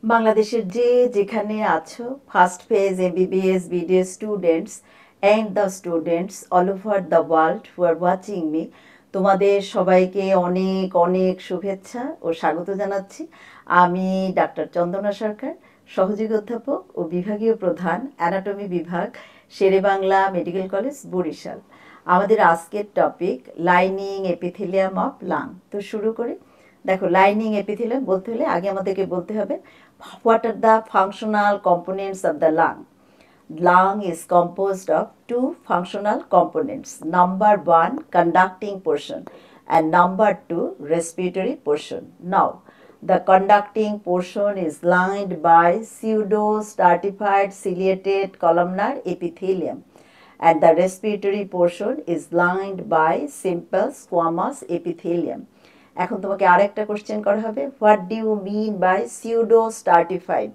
বাংলাদেশের যেখানে আছো, first phase MBBS BDS students and the students all over the world who are watching me, তোমাদের সবাইকে অনেক অনেক শুভেচ্ছা ও স্বাগত জানাচ্ছি। আমি ডাক্তার চন্দনা সরকার, সহযোগী অধ্যাপক ও বিভাগীয় প্রধান, অ্যানাটমি বিভাগ, শেরেবাংলা মেডিকেল কলেজ, বরিশাল। আমাদের আজকের topic lining epithelium of lung. তো শুরু করি। দেখো, লাইনিং এপিথেলিয়াম বলতে হলে আগে আমাদেরকে বলতে হবে what are the functional components of the lung. Lung is composed of two functional components. Number one, conducting portion, and number two, respiratory portion. Now, the conducting portion is lined by pseudo-stratified ciliated columnar epithelium, and the respiratory portion is lined by simple squamous epithelium. এখন তোমাকে আরেকটা question করা হবে, what do you mean by pseudo stratified.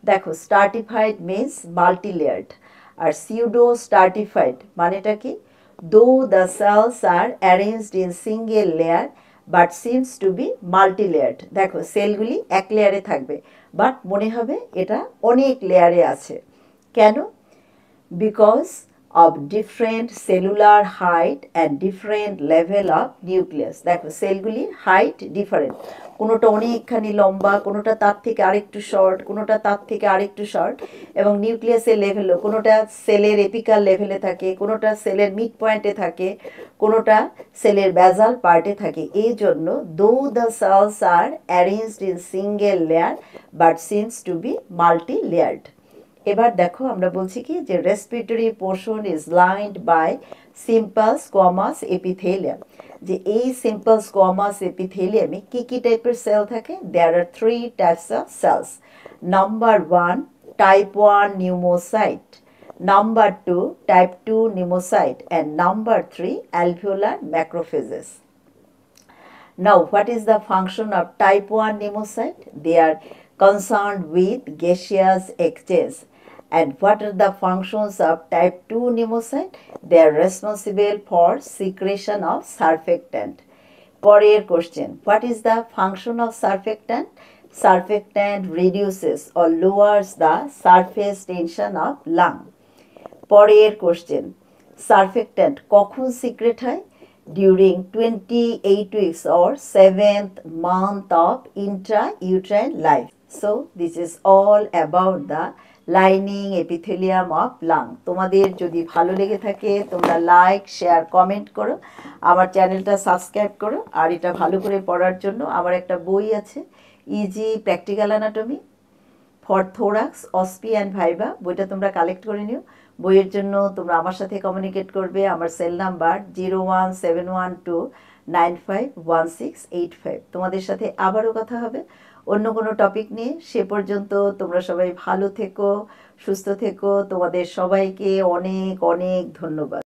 দেখো, stratified means multi layered, আর pseudo stratified মানেটা কি? Though the cells are arranged in single layer but seems to be multi layered. দেখো, সেলগুলি এক লেয়ারে থাকবে বাট মনে হবে এটা অনেক লেয়ারে আছে। কেন? Because of different cellular height and different level of nucleus. দেখো, সেলগুলির হাইট ডিফারেন্ট, কোনোটা অনেকখানি লম্বা, কোনোটা তার থেকে আরেকটু শর্ট, কোনোটা তার থেকে আরেকটু শর্ট, এবং নিউক্লিয়াসের লেভেলও কোনোটা সেলের এপিকাল লেভেলে থাকে, কোনোটা সেলের মিড পয়েন্টে থাকে, কোনোটা সেলের বেজাল পার্টে থাকে। এই জন্য though the cells are arranged in single layer but seems to be multi layered. এবার দেখো, আমরা বলছি কি যে respiratory portion is lined by simple squamous epithelium. যে এই সিম্পল স্কোয়ামাস এপিথেলিয়ামে কি কি টাইপের সেল থাকে? There are three types of cells. Number one, type one pneumocyte, number two type two pneumocyte, and number three alveolar macrophages. Now, what is the function of type 1 pneumocyte? They are concerned with gaseous exchange. And what are the functions of type 2 pneumocyte? They are responsible for secretion of surfactant. পরের question, what is the function of surfactant? Surfactant reduces or lowers the surface tension of lung. পরের question, surfactant কখন secret হয়? During 28 weeks or 7th month of intrauterine life. So this is all about the lining epithelium of lung. তোমাদের যদি ভালো লেগে থাকে তোমরা like, share, comment করো, আমার চ্যানেলটা সাবস্ক্রাইব করো। আর এটা ভালো করে পড়ার জন্য আমার একটা বই আছে, easy practical anatomy for thorax, OSPE and viva. বইটা তোমরা কালেক্ট করে নিও। বইয়ের জন্য তোমরা আমার সাথে কমিউনিকেট করবে। আমার সেল নাম্বার 0171295165। তোমাদের সাথে আবারও কথা হবে অন্য কোনো টপিক নিয়ে। সে পর্যন্ত তোমরা সবাই ভালো থেকো, সুস্থ থেকো। তোমাদের সবাইকে অনেক অনেক ধন্যবাদ।